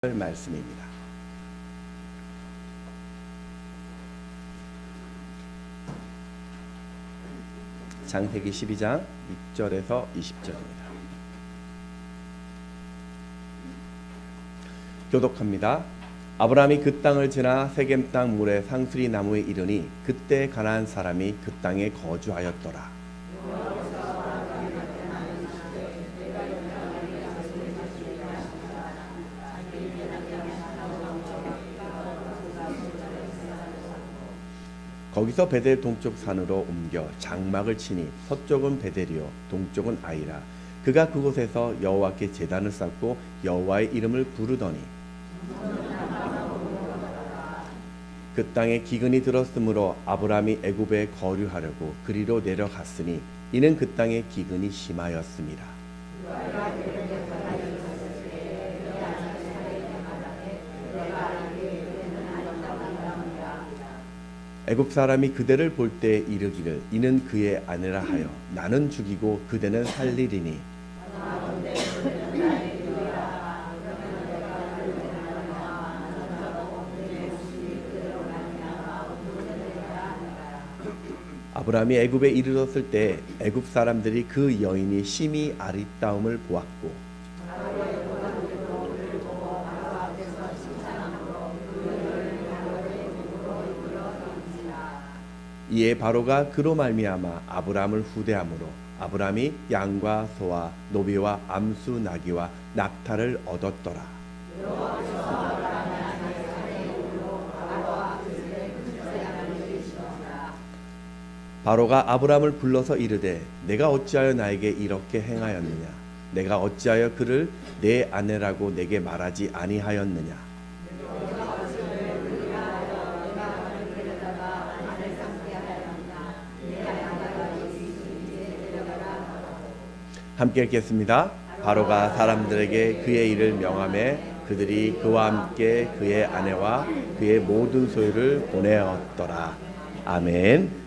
말씀입니다. 창세기 12장 6절에서 20절입니다. 교독합니다. 아브라함이 그 땅을 지나 세겜 땅 물의 상수리 나무에 이르니 그때 가나안 사람이 그 땅에 거주하였더라. 거기서 베델 동쪽 산으로 옮겨 장막을 치니 서쪽은 베델이요 동쪽은 아이라. 그가 그곳에서 여호와께 제단을 쌓고 여호와의 이름을 부르더니 그 땅에 기근이 들었으므로 아브라함이 애굽에 거류하려고 그리로 내려갔으니 이는 그 땅에 기근이 심하였습니다. 애굽 사람이 그대를 볼 때 이르기를 이는 그의 아내라 하여 나는 죽이고 그대는 살리리니 아브라함이 애굽에 이르렀을 때 애굽 사람들이 그 여인이 심히 아리따움을 보았고 이에 바로가 그로 말미암아 아브라함을 후대함으로 아브라함이 양과 소와 노비와 암수 나귀와 낙타를 얻었더라. 바로가 아브라함을 불러서 이르되 내가 어찌하여 나에게 이렇게 행하였느냐? 내가 어찌하여 그를 내 아내라고 내게 말하지 아니하였느냐? 함께 읽겠습니다. 바로가 사람들에게 그의 일을 명하매 그들이 그와 함께 그의 아내와 그의 모든 소유를 보내었더라. 아멘.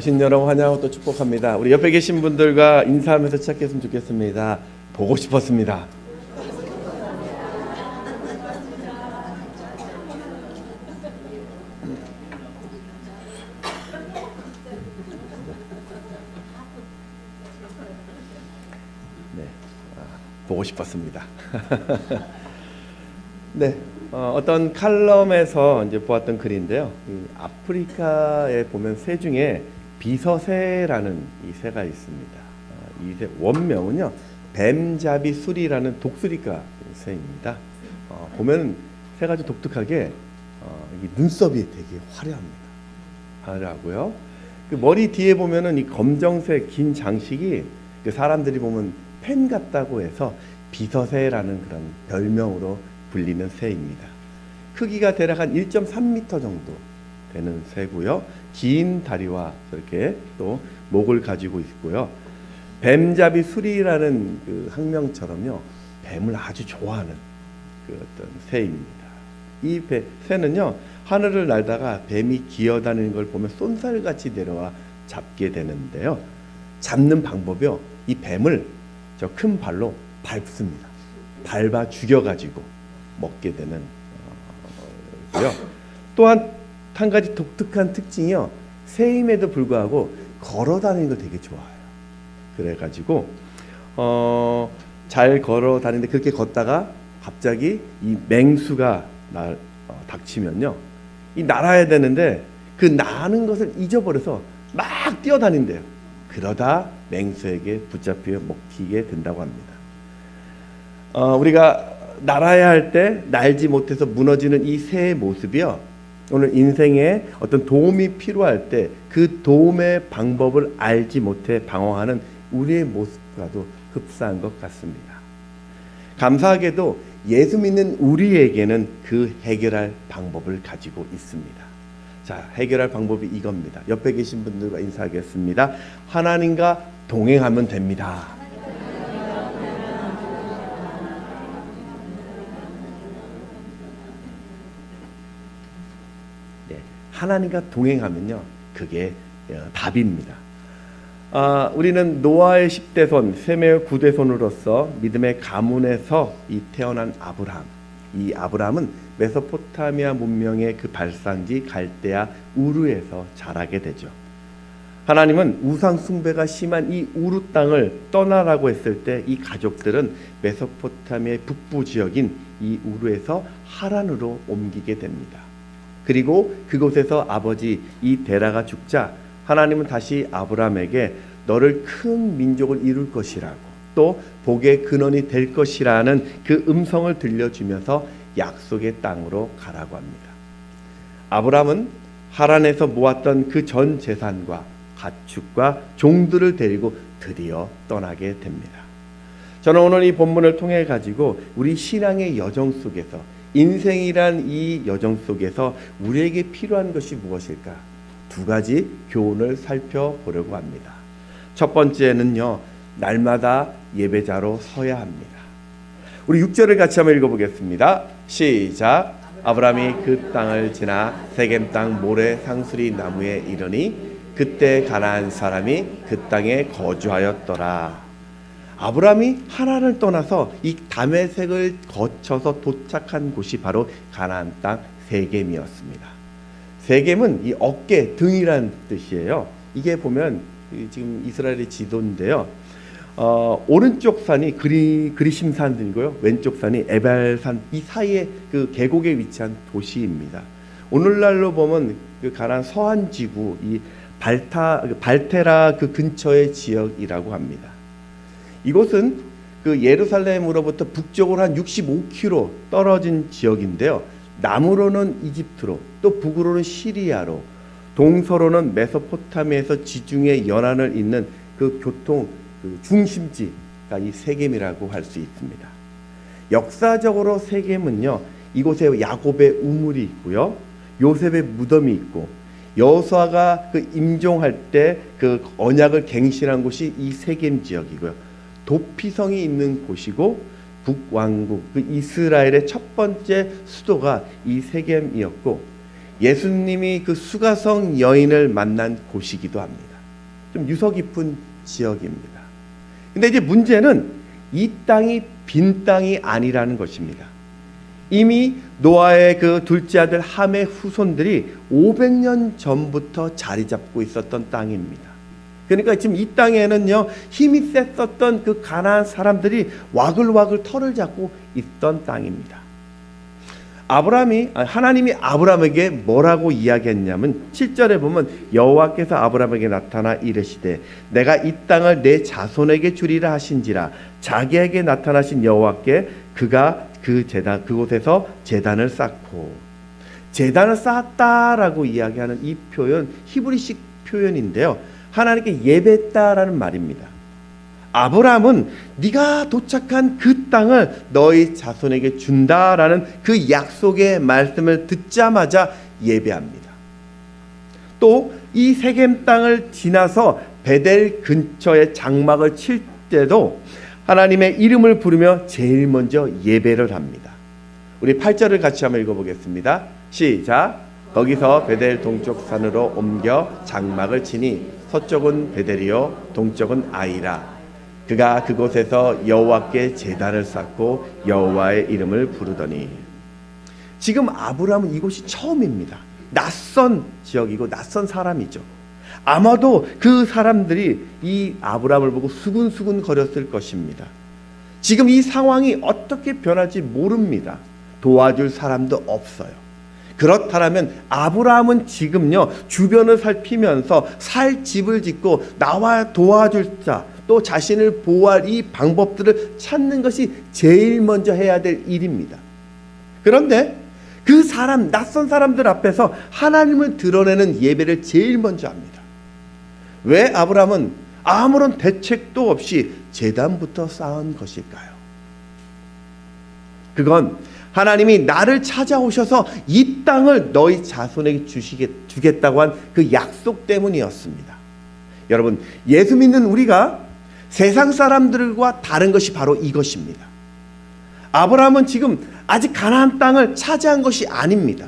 오신 여러분 환영하고 또 축복합니다. 우리 옆에 계신 분들과 인사하면서 시작했으면 좋겠습니다. 보고 싶었습니다. 네, 보고 싶었습니다. 네, 어떤 칼럼에서 이제 보았던 글인데요. 아프리카에 보면 새 중에 비서새라는 이 새가 있습니다. 이 새 원명은요 뱀잡이 수리라는 독수리과 새입니다. 보면 새가 좀 독특하게 이 눈썹이 되게 화려하고요. 그 머리 뒤에 보면은 이 검정색 긴 장식이 그 사람들이 보면 펜 같다고 해서 비서새라는 그런 별명으로 불리는 새입니다. 크기가 대략 한 1.3m 정도 되는 새고요. 긴 다리와 이렇게 또 목을 가지고 있고요. 뱀잡이 수리라는 그 학명처럼요. 뱀을 아주 좋아하는 그 어떤 새입니다. 이 새는요. 하늘을 날다가 뱀이 기어다니는 걸 보면 쏜살같이 내려와 잡게 되는데요. 잡는 방법이요. 이 뱀을 저 큰 발로 밟습니다. 밟아 죽여가지고 먹게 되는 거고요. 또한 한 가지 독특한 특징이요. 새임에도 불구하고 걸어다니는 걸 되게 좋아해요. 그래가지고 잘 걸어다니는데 그렇게 걷다가 갑자기 이 맹수가 닥치면요. 이 날아야 되는데 그 나는 것을 잊어버려서 막 뛰어다닌대요. 그러다 맹수에게 붙잡혀 먹히게 된다고 합니다. 우리가 날아야 할 때 날지 못해서 무너지는 이 새의 모습이요. 오늘 인생에 어떤 도움이 필요할 때 그 도움의 방법을 알지 못해 방황하는 우리의 모습과도 흡사한 것 같습니다. 감사하게도 예수 믿는 우리에게는 그 해결할 방법을 가지고 있습니다. 자, 해결할 방법이 이겁니다. 옆에 계신 분들과 인사하겠습니다. 하나님과 동행하면 됩니다. 네, 하나님과 동행하면요, 그게 답입니다. 우리는 노아의 10대손, 셈의 9대손으로서 믿음의 가문에서 태어난 아브라함. 이 아브라함은 메소포타미아 문명의 그 발상지 갈대아 우르에서 자라게 되죠. 하나님은 우상 숭배가 심한 이 우르 땅을 떠나라고 했을 때 이 가족들은 메소포타미아의 북부 지역인 이 우르에서 하란으로 옮기게 됩니다. 그리고 그곳에서 아버지 이 데라가 죽자 하나님은 다시 아브라함에게 너를 큰 민족을 이룰 것이라고 또 복의 근원이 될 것이라는 그 음성을 들려주면서 약속의 땅으로 가라고 합니다. 아브라함은 하란에서 모았던 그 전 재산과 가축과 종들을 데리고 드디어 떠나게 됩니다. 저는 오늘 이 본문을 통해 가지고 우리 신앙의 여정 속에서 인생이란 이 여정 속에서 우리에게 필요한 것이 무엇일까? 두 가지 교훈을 살펴보려고 합니다. 첫 번째는요, 날마다 예배자로 서야 합니다. 우리 6절을 같이 한번 읽어보겠습니다. 시작. 아브라함이 그 땅을 지나 세겜 땅 모래 상수리 나무에 이르니 그때 가나안 사람이 그 땅에 거주하였더라. 아브라함이 하란을 떠나서 이 다메섹을 거쳐서 도착한 곳이 바로 가나안 땅 세겜이었습니다. 세겜은 이 어깨, 등이란 뜻이에요. 이게 보면 지금 이스라엘의 지도인데요. 오른쪽 산이 그리심산이고요. 왼쪽 산이 에발산, 이 사이에 그 계곡에 위치한 도시입니다. 오늘날로 보면 그 가나안 서한 지구, 이 발테라 그 근처의 지역이라고 합니다. 이곳은 그 예루살렘으로부터 북쪽으로 한 65km 떨어진 지역인데요. 남으로는 이집트로, 또 북으로는 시리아로, 동서로는 메소포타미아에서 지중해 연안을 잇는 그 교통 그 중심지가 이 세겜이라고 할 수 있습니다. 역사적으로 세겜은요, 이곳에 야곱의 우물이 있고요, 요셉의 무덤이 있고, 여호수아가 그 임종할 때 그 언약을 갱신한 곳이 이 세겜 지역이고요, 도피성이 있는 곳이고, 북왕국 그 이스라엘의 첫 번째 수도가 이 세겜이었고, 예수님이 그 수가성 여인을 만난 곳이기도 합니다. 좀 유서 깊은 지역입니다. 근데 이제 문제는 이 땅이 빈 땅이 아니라는 것입니다. 이미 노아의 그 둘째 아들 함의 후손들이 500년 전부터 자리 잡고 있었던 땅입니다. 그러니까 지금 이 땅에는요, 힘이 셌었던 그 가나안 사람들이 와글와글 털을 잡고 있던 땅입니다. 하나님이 아브라함에게 뭐라고 이야기했냐면 7절에 보면 여호와께서 아브라함에게 나타나 이르시되 내가 이 땅을 내 자손에게 주리라 하신지라. 자기에게 나타나신 여호와께 그가 그곳에서 제단을 쌓고, 제단을 쌓았다라고 이야기하는 이 표현 히브리식 표현인데요, 하나님께 예배했다라는 말입니다. 아브라함은 네가 도착한 그 땅을 너희 자손에게 준다라는 그 약속의 말씀을 듣자마자 예배합니다. 또 이 세겜 땅을 지나서 베델 근처에 장막을 칠 때도 하나님의 이름을 부르며 제일 먼저 예배를 합니다. 우리 8절을 같이 한번 읽어보겠습니다. 시작. 거기서 베델 동쪽 산으로 옮겨 장막을 치니 서쪽은 베델이요 동쪽은 아이라. 그가 그곳에서 여호와께 제단을 쌓고 여호와의 이름을 부르더니. 지금 아브라함은 이곳이 처음입니다. 낯선 지역이고 낯선 사람이죠. 아마도 그 사람들이 이 아브라함을 보고 수근수근 거렸을 것입니다. 지금 이 상황이 어떻게 변할지 모릅니다. 도와줄 사람도 없어요. 그렇다면 아브라함은 지금요, 주변을 살피면서 살 집을 짓고 나와 도와줄 자, 또 자신을 보호할 이 방법들을 찾는 것이 제일 먼저 해야 될 일입니다. 그런데 그 낯선 사람들 앞에서 하나님을 드러내는 예배를 제일 먼저 합니다. 왜 아브라함은 아무런 대책도 없이 제단부터 쌓은 것일까요? 그건 하나님이 나를 찾아오셔서 이 땅을 너희 자손에게 주겠다고 한 그 약속 때문이었습니다. 여러분, 예수 믿는 우리가 세상 사람들과 다른 것이 바로 이것입니다. 아브라함은 지금 아직 가나안 땅을 차지한 것이 아닙니다.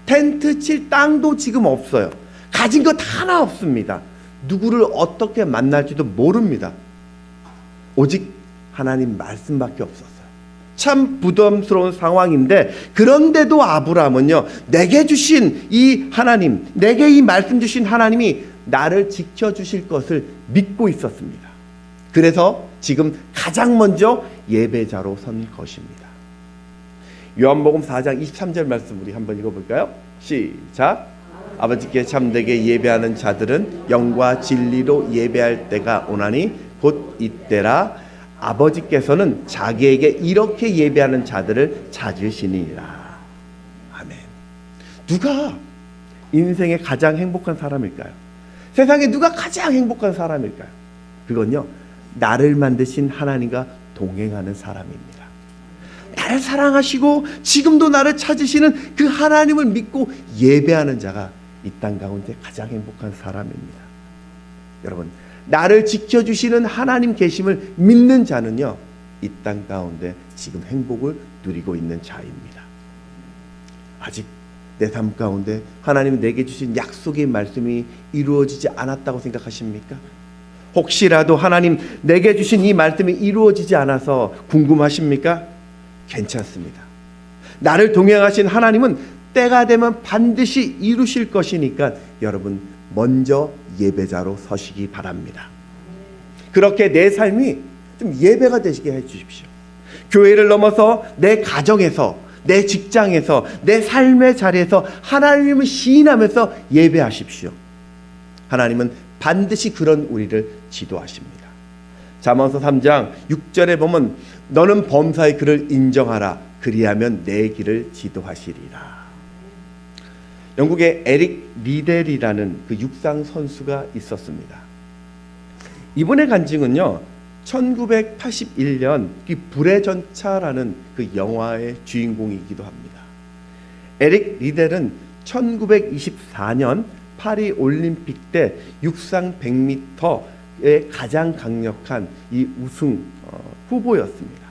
텐트 칠 땅도 지금 없어요. 가진 것 하나 없습니다. 누구를 어떻게 만날지도 모릅니다. 오직 하나님 말씀밖에 없었어요. 참 부담스러운 상황인데, 그런데도 아브라함은요, 내게 주신 이 하나님, 내게 이 말씀 주신 하나님이 나를 지켜주실 것을 믿고 있었습니다. 그래서 지금 가장 먼저 예배자로 선 것입니다. 요한복음 4장 23절 말씀 우리 한번 읽어볼까요? 시작. 아버지께 참되게 예배하는 자들은 영과 진리로 예배할 때가 오나니 곧 이때라. 아버지께서는 자기에게 이렇게 예배하는 자들을 찾으시니라. 아멘. 누가 인생의 가장 행복한 사람일까요? 세상에 누가 가장 행복한 사람일까요? 그건요, 나를 만드신 하나님과 동행하는 사람입니다. 나를 사랑하시고 지금도 나를 찾으시는 그 하나님을 믿고 예배하는 자가 이 땅 가운데 가장 행복한 사람입니다. 여러분, 나를 지켜주시는 하나님 계심을 믿는 자는요, 이 땅 가운데 지금 행복을 누리고 있는 자입니다. 아직 내 삶 가운데 하나님이 내게 주신 약속의 말씀이 이루어지지 않았다고 생각하십니까? 혹시라도 하나님 내게 주신 이 말씀이 이루어지지 않아서 궁금하십니까? 괜찮습니다. 나를 동행하신 하나님은 때가 되면 반드시 이루실 것이니까 여러분, 먼저 예배자로 서시기 바랍니다. 그렇게 내 삶이 좀 예배가 되시게 해 주십시오. 교회를 넘어서 내 가정에서, 내 직장에서, 내 삶의 자리에서 하나님을 시인하면서 예배하십시오. 하나님은 반드시 그런 우리를 지도하십니다. 잠언서 3장 6절에 보면 너는 범사의 그를 인정하라. 그리하면 내 길을 지도하시리라. 영국의 에릭 리델이라는 그 육상 선수가 있었습니다. 이분의 간증은요, 1981년 불의 전차라는 그 영화의 주인공이기도 합니다. 에릭 리델은 1924년 파리 올림픽 때 육상 100m의 가장 강력한 이 우승 후보였습니다.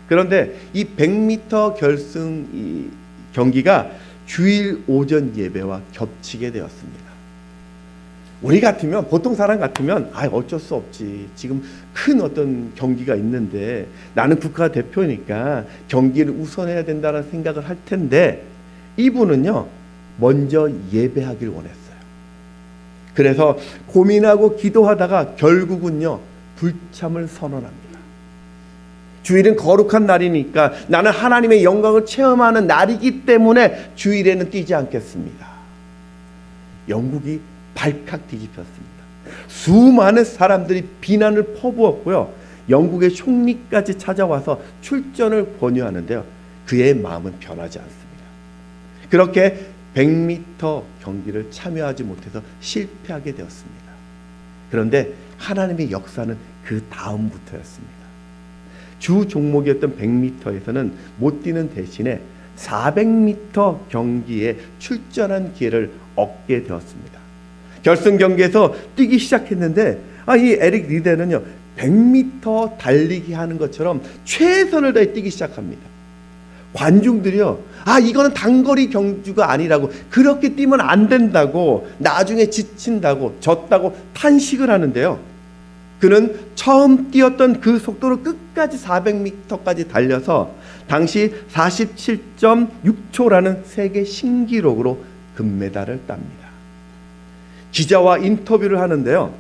그런데 이 100m 결승 경기가 주일 오전 예배와 겹치게 되었습니다. 우리 같으면, 보통 사람 같으면 어쩔 수 없지, 지금 큰 어떤 경기가 있는데 나는 국가대표니까 경기를 우선해야 된다는 생각을 할 텐데, 이분은요 먼저 예배하길 원했어요. 그래서 고민하고 기도하다가 결국은요 불참을 선언합니다. 주일은 거룩한 날이니까, 나는 하나님의 영광을 체험하는 날이기 때문에 주일에는 뛰지 않겠습니다. 영국이 발칵 뒤집혔습니다. 수많은 사람들이 비난을 퍼부었고요, 영국의 총리까지 찾아와서 출전을 권유하는데요, 그의 마음은 변하지 않습니다. 그렇게 100m 경기를 참여하지 못해서 실패하게 되었습니다. 그런데 하나님의 역사는 그 다음부터였습니다. 주 종목이었던 100m에서는 못 뛰는 대신에 400m 경기에 출전한 기회를 얻게 되었습니다. 결승 경기에서 뛰기 시작했는데 이 에릭 리데는요 100m 달리기 하는 것처럼 최선을 다해 뛰기 시작합니다. 관중들이요, 이거는 단거리 경주가 아니라고, 그렇게 뛰면 안 된다고, 나중에 지친다고, 졌다고 탄식을 하는데요, 그는 처음 뛰었던 그 속도로 끝까지 400m까지 달려서 당시 47.6초라는 세계 신기록으로 금메달을 땁니다. 기자와 인터뷰를 하는데요,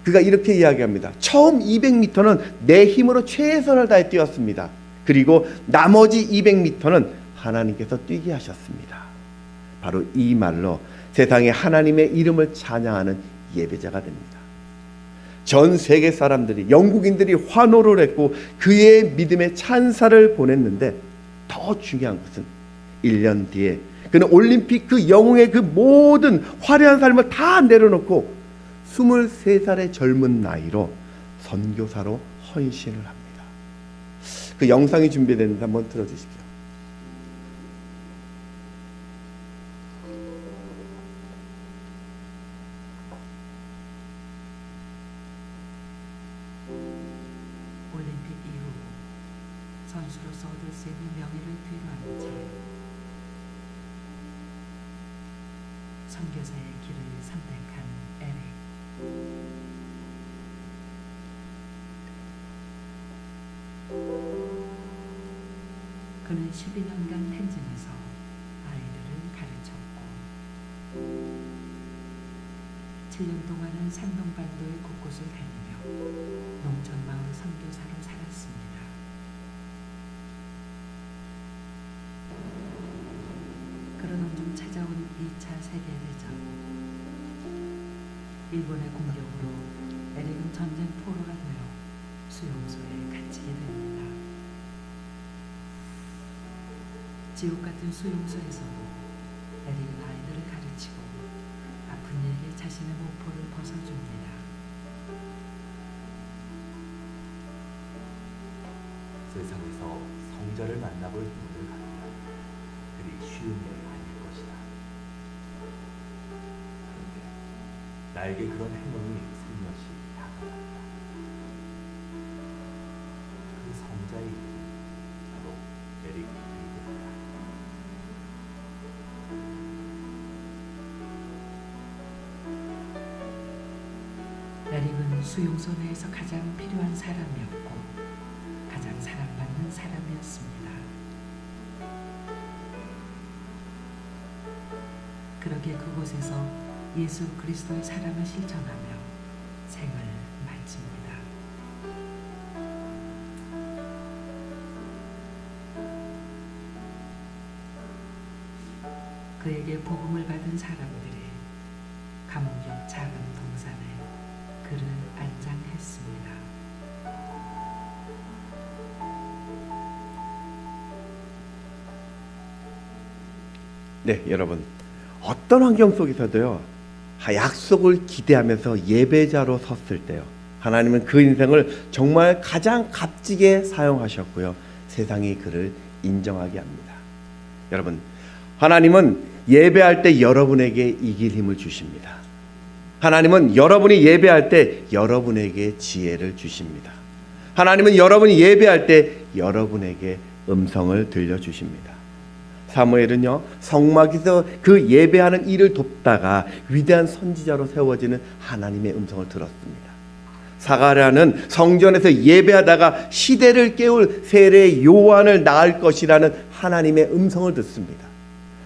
그가 이렇게 이야기합니다. 처음 200m는 내 힘으로 최선을 다해 뛰었습니다. 그리고 나머지 200m는 하나님께서 뛰게 하셨습니다. 바로 이 말로 세상에 하나님의 이름을 찬양하는 예배자가 됩니다. 전 세계 사람들이, 영국인들이 환호를 했고 그의 믿음의 찬사를 보냈는데, 더 중요한 것은 1년 뒤에 그는 올림픽 그 영웅의 그 모든 화려한 삶을 다 내려놓고 23살의 젊은 나이로 선교사로 헌신을 합니다. 그 영상이 준비됐는데 한번 들어주십시오. 올림픽 이후 선수로서 얻을 수 있는 명예를 뒤로한 채 선교사의 길을 선택한 에릭. 그는 12년간 텐진에서 아이들을 가르쳤고 7년 동안은 산동반도의 곳곳을 다니며 농촌마을 선교사로 살았습니다. 그러던 중 찾아온 2차 세계대전. 일본의 공격으로 에릭은 전쟁 포로가 되어 수용소에 갇히게 됩니다. 지옥 같은 수용소에서도 에릭은 아이들을 가르치고 아픈 이에게 자신의 모포를 벗어줍니다. 세상에서 성자를 만나볼 힘을 갖다 그리 쉬운 일이 아닐 것이다. 그런데 나에게 그런 행운이 슬며시 다가왔다. 그 성자의 이름은 바로 에릭 리드다. 에릭은 수용소 내에서 가장 필요한 사람이었고 가장 사랑받는 사람이었습니다. 그렇게 그곳에서 예수 그리스도의 사랑을 실천하며 생을 마칩니다. 그에게 복음을 받은 사람들이 감옥 옆 작은 동산에 그를 안장했습니다. 네, 여러분, 어떤 환경 속에서도요, 약속을 기대하면서 예배자로 섰을 때요, 하나님은 그 인생을 정말 가장 값지게 사용하셨고요, 세상이 그를 인정하게 합니다. 여러분, 하나님은 예배할 때 여러분에게 이길 힘을 주십니다. 하나님은 여러분이 예배할 때 여러분에게 지혜를 주십니다. 하나님은 여러분이 예배할 때 여러분에게 음성을 들려주십니다. 사무엘은요, 성막에서 그 예배하는 일을 돕다가 위대한 선지자로 세워지는 하나님의 음성을 들었습니다. 사가랴는 성전에서 예배하다가 시대를 깨울 세례 요한을 낳을 것이라는 하나님의 음성을 듣습니다.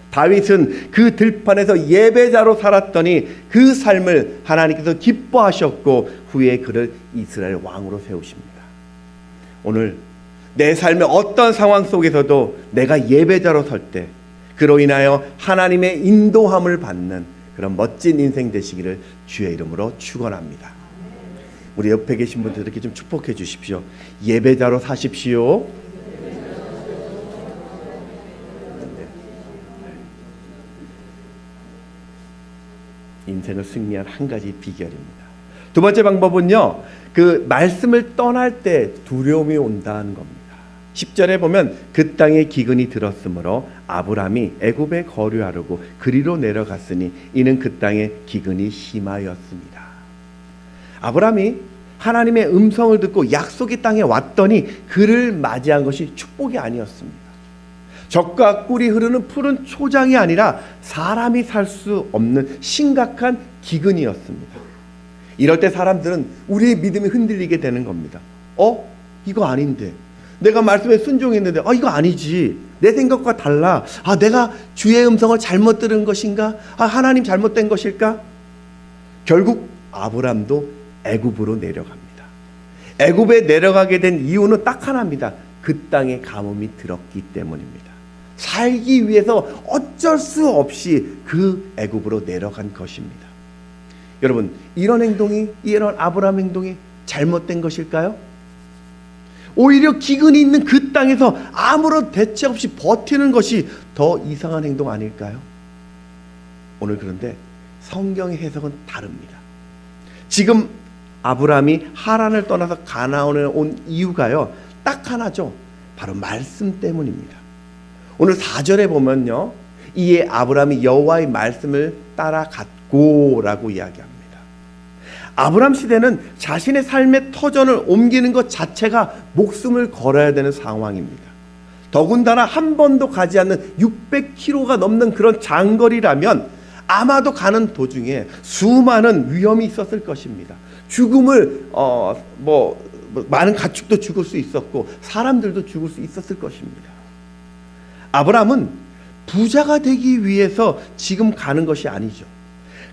다윗은 그 들판에서 예배자로 살았더니 그 삶을 하나님께서 기뻐하셨고 후에 그를 이스라엘 왕으로 세우십니다. 오늘 내 삶의 어떤 상황 속에서도 내가 예배자로 설 때 그로 인하여 하나님의 인도함을 받는 그런 멋진 인생 되시기를 주의 이름으로 축원합니다. 우리 옆에 계신 분들 이렇게 좀 축복해 주십시오. 예배자로 사십시오. 인생을 승리한 한 가지 비결입니다. 두 번째 방법은요, 그 말씀을 떠날 때 두려움이 온다는 겁니다. 10절에 보면 그 땅에 기근이 들었으므로 아브람이 애굽에 거류하려고 그리로 내려갔으니 이는 그 땅에 기근이 심하였습니다. 아브람이 하나님의 음성을 듣고 약속의 땅에 왔더니 그를 맞이한 것이 축복이 아니었습니다. 적과 꿀이 흐르는 푸른 초장이 아니라 사람이 살 수 없는 심각한 기근이었습니다. 이럴 때 사람들은 우리의 믿음이 흔들리게 되는 겁니다. 이거 아닌데. 내가 말씀에 순종했는데 이거 아니지. 내 생각과 달라. 내가 주의 음성을 잘못 들은 것인가? 하나님 잘못된 것일까? 결국 아브람도 애굽으로 내려갑니다. 애굽에 내려가게 된 이유는 딱 하나입니다. 그 땅에 가뭄이 들었기 때문입니다. 살기 위해서 어쩔 수 없이 그 애굽으로 내려간 것입니다. 여러분, 이런 아브람 행동이 잘못된 것일까요? 오히려 기근이 있는 그 땅에서 아무런 대책 없이 버티는 것이 더 이상한 행동 아닐까요? 오늘 그런데 성경의 해석은 다릅니다. 지금 아브람이 하란을 떠나서 가나안에 온 이유가요, 딱 하나죠. 바로 말씀 때문입니다. 오늘 4절에 보면요, 이에 아브람이 여호와의 말씀을 따라갔고라고 이야기합니다. 아브람 시대는 자신의 삶의 터전을 옮기는 것 자체가 목숨을 걸어야 되는 상황입니다. 더군다나 한 번도 가지 않는 600km가 넘는 그런 장거리라면 아마도 가는 도중에 수많은 위험이 있었을 것입니다. 죽음을 많은 가축도 죽을 수 있었고 사람들도 죽을 수 있었을 것입니다. 아브람은 부자가 되기 위해서 지금 가는 것이 아니죠.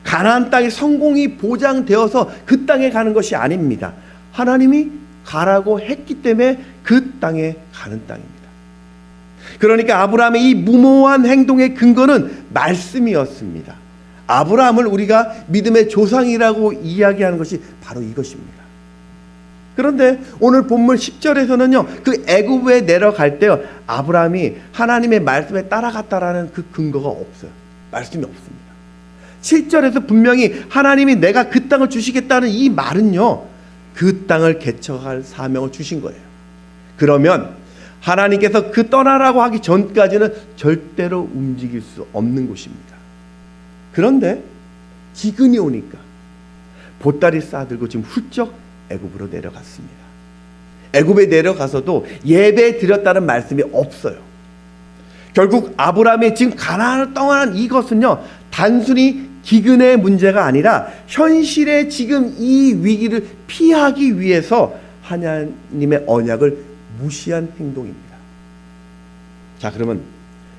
가나안 땅의 성공이 보장되어서 그 땅에 가는 것이 아닙니다. 하나님이 가라고 했기 때문에 그 땅에 가는 땅입니다. 그러니까 아브라함의 이 무모한 행동의 근거는 말씀이었습니다. 아브라함을 우리가 믿음의 조상이라고 이야기하는 것이 바로 이것입니다. 그런데 오늘 본문 10절에서는요, 그 애굽에 내려갈 때요, 아브라함이 하나님의 말씀에 따라갔다라는 그 근거가 없어요. 말씀이 없습니다. 7절에서 분명히 하나님이 내가 그 땅을 주시겠다는 이 말은요, 그 땅을 개척할 사명을 주신 거예요. 그러면 하나님께서 그 떠나라고 하기 전까지는 절대로 움직일 수 없는 곳입니다. 그런데 기근이 오니까 보따리 싸들고 지금 훌쩍 애굽으로 내려갔습니다. 애굽에 내려가서도 예배 드렸다는 말씀이 없어요. 결국 아브라함이 지금 가나안을 떠나는 이것은요, 단순히 기근의 문제가 아니라 현실의 지금 이 위기를 피하기 위해서 하나님의 언약을 무시한 행동입니다. 자, 그러면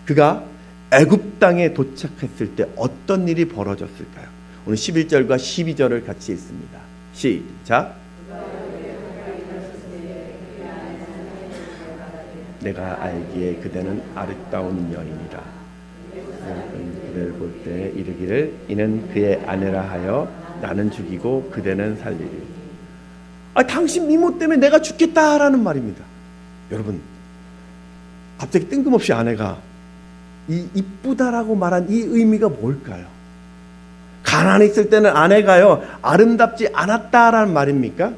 그가 애굽 땅에 도착했을 때 어떤 일이 벌어졌을까요? 오늘 11절과 12절을 같이 읽습니다. 시작. 내가 알기에 그대는 아름다운 여인이라. 그대를 볼 때 이르기를 이는 그의 아내라 하여 나는 죽이고 그대는 살리리. 당신 미모 때문에 내가 죽겠다라는 말입니다. 여러분, 갑자기 뜬금없이 아내가 이 이쁘다라고 말한 이 의미가 뭘까요? 가나안에 있을 때는 아내가요, 아름답지 않았다라는 말입니까?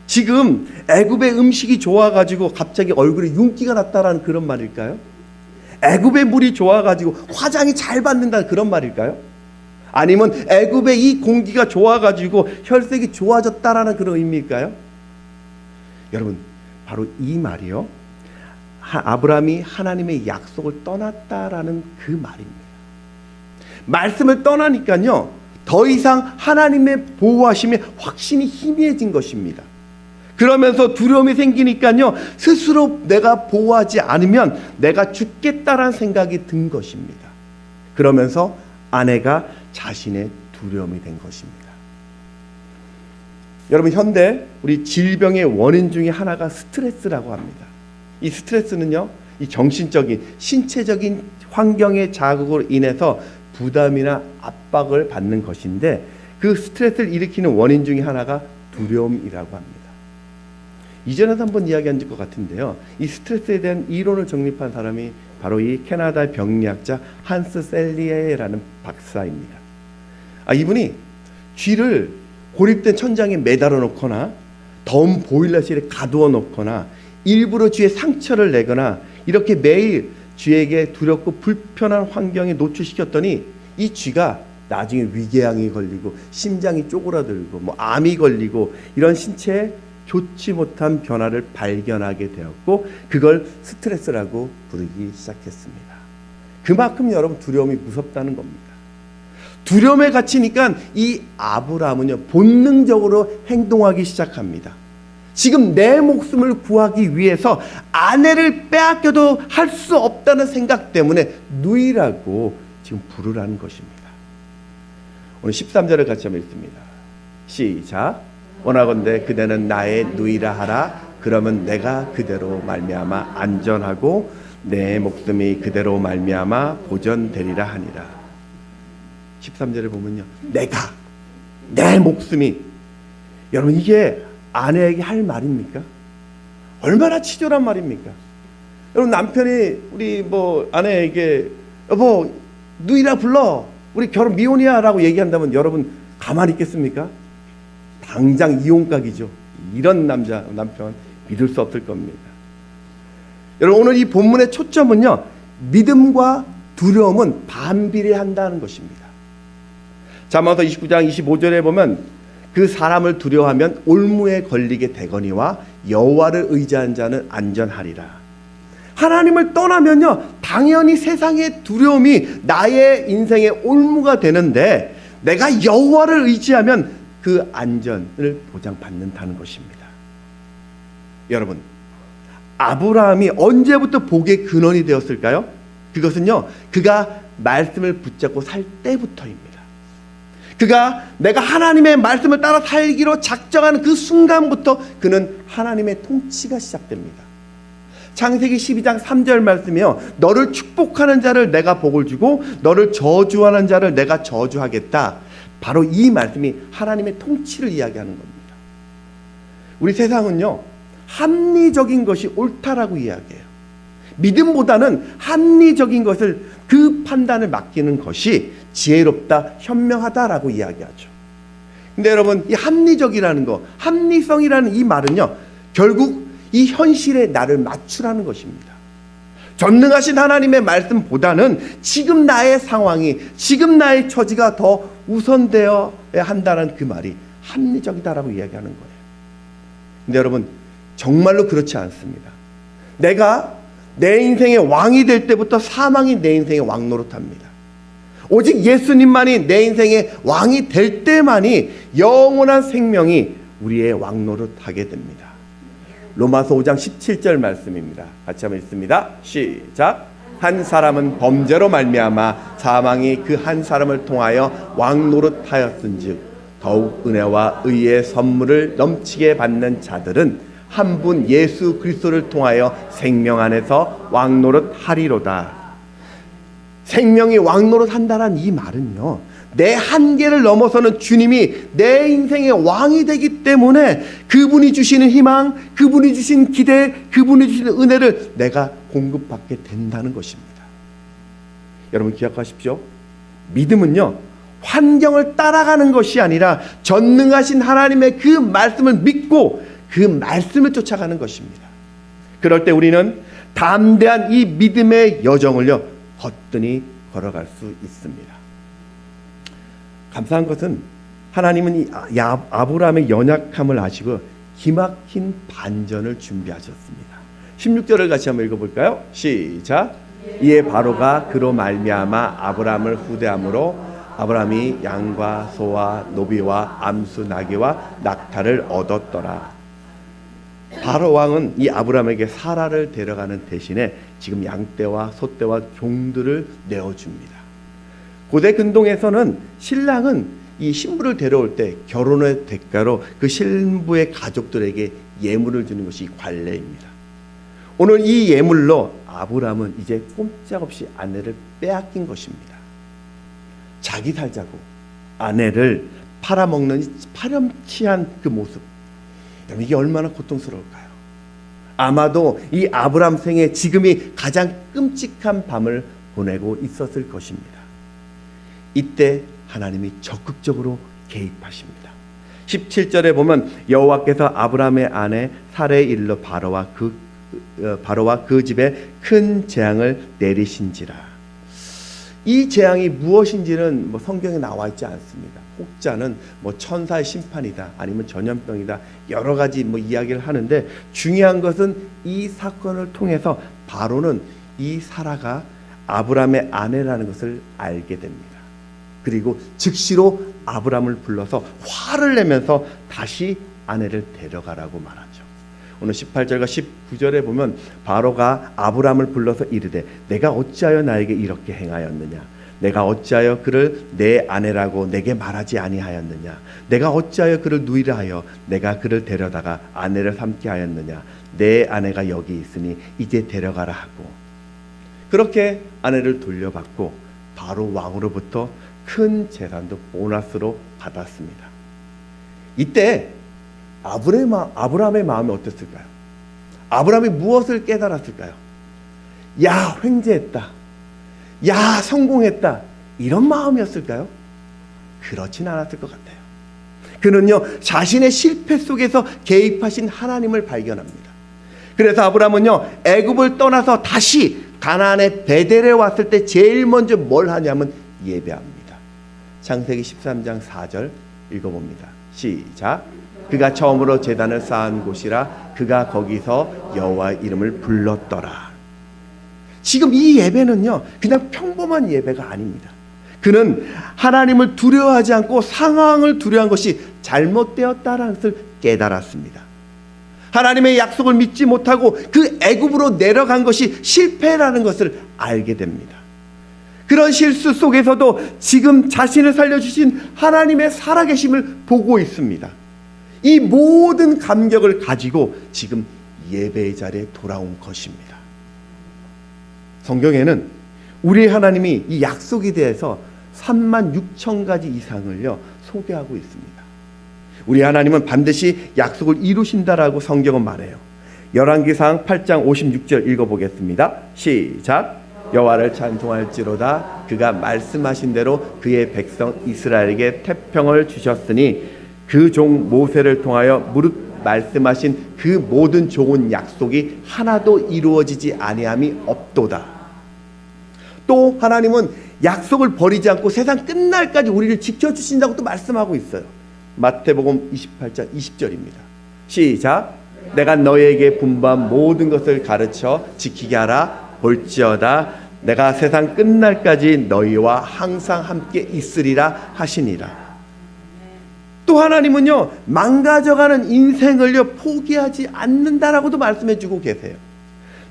지금 애굽의 음식이 좋아가지고 갑자기 얼굴에 윤기가 났다라는 그런 말일까요? 애굽의 물이 좋아가지고 화장이 잘 받는다는 그런 말일까요? 아니면 애굽의 이 공기가 좋아가지고 혈색이 좋아졌다라는 그런 의미일까요? 여러분, 바로 이 말이요, 아브라함이 하나님의 약속을 떠났다라는 그 말입니다. 말씀을 떠나니까요, 더 이상 하나님의 보호하심에 확신이 희미해진 것입니다. 그러면서 두려움이 생기니까요, 스스로 내가 보호하지 않으면 내가 죽겠다라는 생각이 든 것입니다. 그러면서 아내가 자신의 두려움이 된 것입니다. 여러분, 현대 우리 질병의 원인 중에 하나가 스트레스라고 합니다. 이 스트레스는요, 이 정신적인, 신체적인 환경의 자극으로 인해서 부담이나 압박을 받는 것인데, 그 스트레스를 일으키는 원인 중에 하나가 두려움이라고 합니다. 이전에도 한번 이야기한 것 같은데요, 이 스트레스에 대한 이론을 정립한 사람이 바로 이 캐나다 병리학자 한스 셀리에라는 박사입니다. 이분이 쥐를 고립된 천장에 매달아 놓거나 더운 보일러실에 가두어 놓거나 일부러 쥐에 상처를 내거나 이렇게 매일 쥐에게 두렵고 불편한 환경에 노출시켰더니 이 쥐가 나중에 위궤양이 걸리고 심장이 쪼그라들고 암이 걸리고 이런 신체에 좋지 못한 변화를 발견하게 되었고, 그걸 스트레스라고 부르기 시작했습니다. 그만큼 여러분, 두려움이 무섭다는 겁니다. 두려움에 갇히니까 이 아브라함은요, 본능적으로 행동하기 시작합니다. 지금 내 목숨을 구하기 위해서 아내를 빼앗겨도 할 수 없다는 생각 때문에 누이라고 지금 부르라는 것입니다. 오늘 13절을 같이 한번 읽습니다. 시작. 원하건대 그대는 나의 누이라 하라. 그러면 내가 그대로 말미암아 안전하고 내 목숨이 그대로 말미암아 보전되리라 하니라. 13절을 보면요, 내 목숨이, 여러분, 이게 아내에게 할 말입니까? 얼마나 치졸한 말입니까? 여러분, 남편이 우리 아내에게 여보 누이라 불러, 우리 결혼 미혼이야 라고 얘기한다면 여러분 가만히 있겠습니까? 당장 이혼각이죠. 이런 남편 믿을 수 없을 겁니다. 여러분, 오늘 이 본문의 초점은요, 믿음과 두려움은 반비례한다는 것입니다. 잠언서 29장 25절에 보면 그 사람을 두려워하면 올무에 걸리게 되거니와 여호와를 의지한 자는 안전하리라. 하나님을 떠나면요, 당연히 세상의 두려움이 나의 인생의 올무가 되는데, 내가 여호와를 의지하면 그 안전을 보장받는다는 것입니다. 여러분, 아브라함이 언제부터 복의 근원이 되었을까요? 그것은요, 그가 말씀을 붙잡고 살 때부터입니다. 그가 내가 하나님의 말씀을 따라 살기로 작정하는 그 순간부터 그는 하나님의 통치가 시작됩니다. 창세기 12장 3절 말씀이요, 너를 축복하는 자를 내가 복을 주고 너를 저주하는 자를 내가 저주하겠다. 바로 이 말씀이 하나님의 통치를 이야기하는 겁니다. 우리 세상은요, 합리적인 것이 옳다라고 이야기해요. 믿음보다는 합리적인 것을, 그 판단을 맡기는 것이 지혜롭다, 현명하다라고 이야기하죠. 근데 여러분, 이 합리적이라는 거, 합리성이라는 이 말은요, 결국 이 현실에 나를 맞추라는 것입니다. 전능하신 하나님의 말씀보다는 지금 나의 상황이, 지금 나의 처지가 더 우선되어야 한다는 그 말이 합리적이다라고 이야기하는 거예요. 근데 여러분, 정말로 그렇지 않습니다. 내가 내 인생의 왕이 될 때부터 사망이 내 인생의 왕 노릇합니다. 오직 예수님만이 내 인생의 왕이 될 때만이 영원한 생명이 우리의 왕 노릇하게 됩니다. 로마서 5장 17절 말씀입니다. 같이 한번 읽습니다. 시작. 한 사람은 범죄로 말미암아 사망이 그 한 사람을 통하여 왕 노릇하였은즉 더욱 은혜와 의의 선물을 넘치게 받는 자들은 한 분 예수 그리스도를 통하여 생명 안에서 왕 노릇하리로다. 생명이 왕 노릇한다는 이 말은요, 내 한계를 넘어서는 주님이 내 인생의 왕이 되기 때문에 그분이 주시는 희망, 그분이 주신 기대, 그분이 주시는 은혜를 내가 공급받게 된다는 것입니다. 여러분 기억하십시오. 믿음은요, 환경을 따라가는 것이 아니라 전능하신 하나님의 그 말씀을 믿고 그 말씀을 쫓아가는 것입니다. 그럴 때 우리는 담대한 이 믿음의 여정을요, 거뜬히 걸어갈 수 있습니다. 감사한 것은 하나님은 이 아브라함의 연약함을 아시고 기막힌 반전을 준비하셨습니다. 16절을 같이 한번 읽어볼까요? 시작. 이에 바로가 그로 말미암아 아브라함을 후대함으로 아브라함이 양과 소와 노비와 암수 나귀와 낙타를 얻었더라. 바로 왕은 이 아브라함에게 사라를 데려가는 대신에 지금 양떼와 소떼와 종들을 내어줍니다. 고대 근동에서는 신랑은 이 신부를 데려올 때 결혼의 대가로 그 신부의 가족들에게 예물을 주는 것이 관례입니다. 오늘 이 예물로 아브라함은 이제 꼼짝없이 아내를 빼앗긴 것입니다. 자기 살자고 아내를 팔아먹는 파렴치한 그 모습, 이게 얼마나 고통스러울까요? 아마도 이 아브라함 생에 지금이 가장 끔찍한 밤을 보내고 있었을 것입니다. 이때 하나님이 적극적으로 개입하십니다. 17절에 보면 여호와께서 아브라함의 아내 사레의 일로 바로와 그 집에 큰 재앙을 내리신지라. 이 재앙이 무엇인지는 성경에 나와 있지 않습니다. 혹자는 천사의 심판이다, 아니면 전염병이다, 여러 가지 이야기를 하는데, 중요한 것은 이 사건을 통해서 바로는 이 사라가 아브라함의 아내라는 것을 알게 됩니다. 그리고 즉시로 아브라함을 불러서 화를 내면서 다시 아내를 데려가라고 말하죠. 오늘 18절과 19절에 보면 바로가 아브라함을 불러서 이르되 내가 어찌하여 나에게 이렇게 행하였느냐, 내가 어찌하여 그를 내 아내라고 내게 말하지 아니하였느냐, 내가 어찌하여 그를 누이라 하여 내가 그를 데려다가 아내를 삼게 하였느냐, 내 아내가 여기 있으니 이제 데려가라 하고, 그렇게 아내를 돌려받고 바로 왕으로부터 큰 재산도 보너스로 받았습니다. 이때 아브라함의 마음이 어땠을까요? 아브라함이 무엇을 깨달았을까요? 야, 횡재했다, 야, 성공했다, 이런 마음이었을까요? 그렇진 않았을 것 같아요. 그는요, 자신의 실패 속에서 개입하신 하나님을 발견합니다. 그래서 아브라함은요, 애굽을 떠나서 다시 가나안의 베델에 왔을 때 제일 먼저 뭘 하냐면 예배합니다. 창세기 13장 4절 읽어봅니다. 시작. 그가 처음으로 제단을 쌓은 곳이라 그가 거기서 여호와의 이름을 불렀더라. 지금 이 예배는요, 그냥 평범한 예배가 아닙니다. 그는 하나님을 두려워하지 않고 상황을 두려워한 것이 잘못되었다라는 것을 깨달았습니다. 하나님의 약속을 믿지 못하고 그 애굽으로 내려간 것이 실패라는 것을 알게 됩니다. 그런 실수 속에서도 지금 자신을 살려주신 하나님의 살아계심을 보고 있습니다. 이 모든 감격을 가지고 지금 예배의 자리에 돌아온 것입니다. 성경에는 우리 하나님이 이 약속에 대해서 36,000가지 이상을요 소개하고 있습니다. 우리 하나님은 반드시 약속을 이루신다라고 성경은 말해요. 열왕기상 8장 56절 읽어보겠습니다. 시작. 여호와를 찬송할지로다 그가 말씀하신 대로 그의 백성 이스라엘에게 태평을 주셨으니 그 종 모세를 통하여 무릇 말씀하신 그 모든 좋은 약속이 하나도 이루어지지 아니함이 없도다. 또 하나님은 약속을 버리지 않고 세상 끝날까지 우리를 지켜주신다고 또 말씀하고 있어요. 마태복음 28장 20절입니다. 시작. 내가 너희에게 분부한 모든 것을 가르쳐 지키게 하라. 볼지어다 내가 세상 끝날까지 너희와 항상 함께 있으리라 하시니라. 또 하나님은요, 망가져가는 인생을요 포기하지 않는다라고도 말씀해주고 계세요.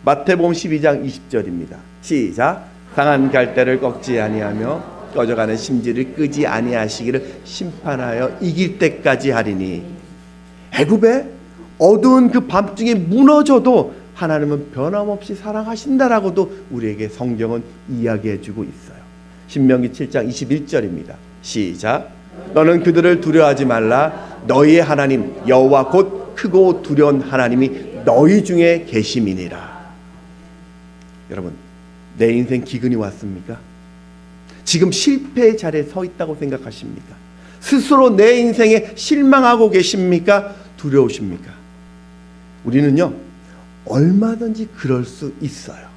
마태복음 12장 20절입니다. 시작. 상한 갈대를 꺾지 아니하며 꺼져가는 심지를 끄지 아니하시기를 심판하여 이길 때까지 하리니. 애굽의 어두운 그 밤중에 무너져도 하나님은 변함없이 사랑하신다라고도 우리에게 성경은 이야기해주고 있어요. 신명기 7장 21절입니다. 시작. 너는 그들을 두려워하지 말라. 너희의 하나님 여호와 곧 크고 두려운 하나님이 너희 중에 계심이니라. 여러분, 내 인생 기근이 왔습니까? 지금 실패의 자리에 서 있다고 생각하십니까? 스스로 내 인생에 실망하고 계십니까? 두려우십니까? 우리는요, 얼마든지 그럴 수 있어요.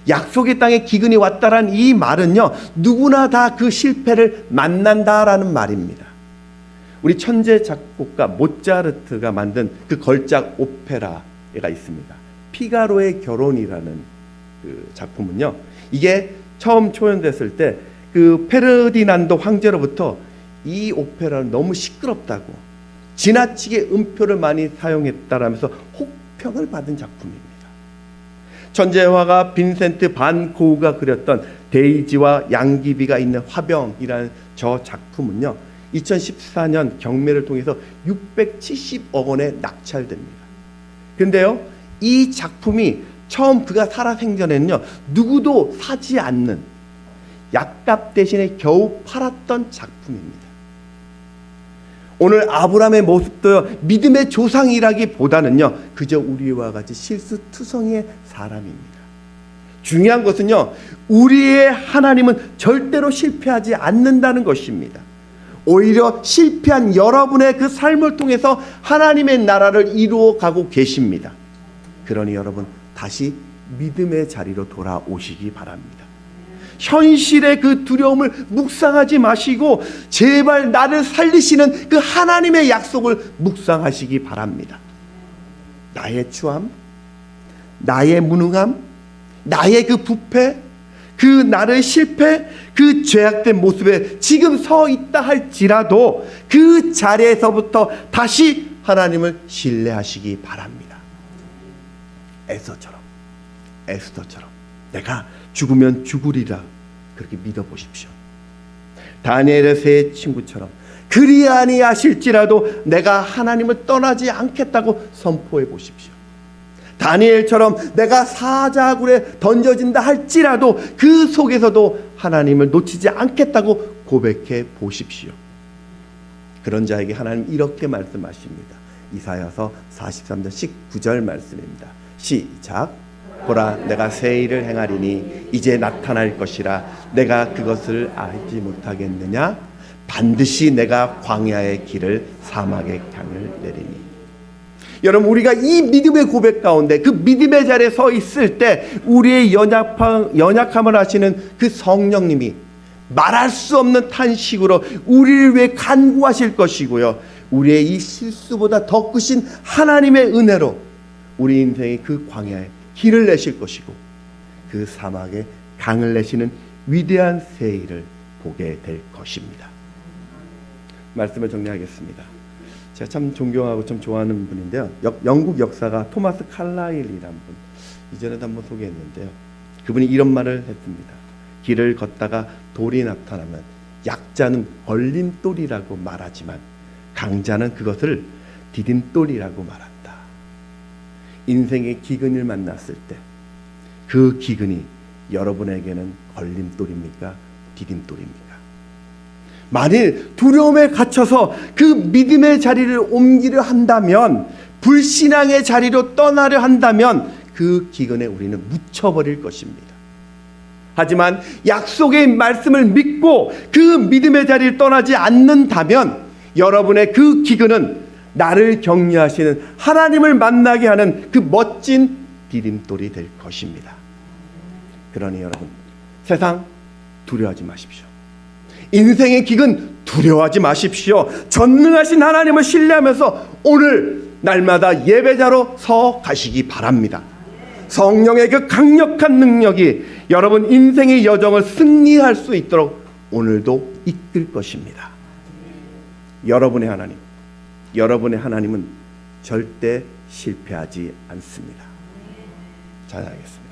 약속의 땅에 기근이 왔다라는 이 말은요, 누구나 다 그 실패를 만난다라는 말입니다. 우리 천재 작곡가 모차르트가 만든 그 걸작 오페라가 있습니다. 피가로의 결혼이라는 그 작품은요, 이게 처음 초연됐을 때 그 페르디난도 황제로부터 이 오페라는 너무 시끄럽다고, 지나치게 음표를 많이 사용했다라면서 혹평을 받은 작품입니다. 천재화가 빈센트 반 고흐가 그렸던 데이지와 양귀비가 있는 화병이라는 저 작품은요, 2014년 경매를 통해서 670억 원에 낙찰됩니다. 근데요, 이 작품이 처음 그가 살아생전에는요, 누구도 사지 않는 약값 대신에 겨우 팔았던 작품입니다. 오늘 아브라함의 모습도요, 믿음의 조상이라기보다는요, 그저 우리와 같이 실수투성이의 사람입니다. 중요한 것은요, 우리의 하나님은 절대로 실패하지 않는다는 것입니다. 오히려 실패한 여러분의 그 삶을 통해서 하나님의 나라를 이루어 가고 계십니다. 그러니 여러분, 다시 믿음의 자리로 돌아오시기 바랍니다. 현실의 그 두려움을 묵상하지 마시고 제발 나를 살리시는 그 하나님의 약속을 묵상하시기 바랍니다. 나의 추함, 나의 무능함, 나의 그 부패, 그 나의 실패, 그 죄악된 모습에 지금 서 있다 할지라도 그 자리에서부터 다시 하나님을 신뢰하시기 바랍니다. 에스더처럼 내가 죽으면 죽으리라, 그렇게 믿어보십시오. 다니엘의 세 친구처럼 그리 아니하실지라도 내가 하나님을 떠나지 않겠다고 선포해 보십시오. 다니엘처럼 내가 사자굴에 던져진다 할지라도 그 속에서도 하나님을 놓치지 않겠다고 고백해 보십시오. 그런 자에게 하나님 이렇게 말씀하십니다. 이사야서 43장 19절 말씀입니다. 시작. 보라, 내가 새 일을 행하리니 이제 나타날 것이라 내가 그것을 알지 못하겠느냐? 반드시 내가 광야의 길을 사막의 강을 내리니. 여러분, 우리가 이 믿음의 고백 가운데 그 믿음의 자리에 서 있을 때 우리의 연약함을 아시는 그 성령님이 말할 수 없는 탄식으로 우리를 위해 간구하실 것이고요, 우리의 이 실수보다 더 크신 하나님의 은혜로 우리 인생의 그 광야에 길을 내실 것이고 그 사막에 강을 내시는 위대한 새 일을 보게 될 것입니다. 말씀을 정리하겠습니다. 제가 참 존경하고 참 좋아하는 분인데요, 영국 역사가 토마스 칼라일이라는 분, 이전에도 한번 소개했는데요, 그분이 이런 말을 했습니다. 길을 걷다가 돌이 나타나면 약자는 걸림돌이라고 말하지만 강자는 그것을 디딤돌이라고 말한다. 인생의 기근을 만났을 때 그 기근이 여러분에게는 걸림돌입니까? 디딤돌입니까? 만일 두려움에 갇혀서 그 믿음의 자리를 옮기려 한다면, 불신앙의 자리로 떠나려 한다면 그 기근에 우리는 묻혀버릴 것입니다. 하지만 약속의 말씀을 믿고 그 믿음의 자리를 떠나지 않는다면 여러분의 그 기근은 나를 격려하시는 하나님을 만나게 하는 그 멋진 디딤돌이 될 것입니다. 그러니 여러분, 세상 두려워하지 마십시오. 인생의 기근 두려워하지 마십시오. 전능하신 하나님을 신뢰하면서 오늘 날마다 예배자로 서 가시기 바랍니다. 성령의 그 강력한 능력이 여러분 인생의 여정을 승리할 수 있도록 오늘도 이끌 것입니다. 여러분의 하나님은 절대 실패하지 않습니다. 찬양하겠습니다.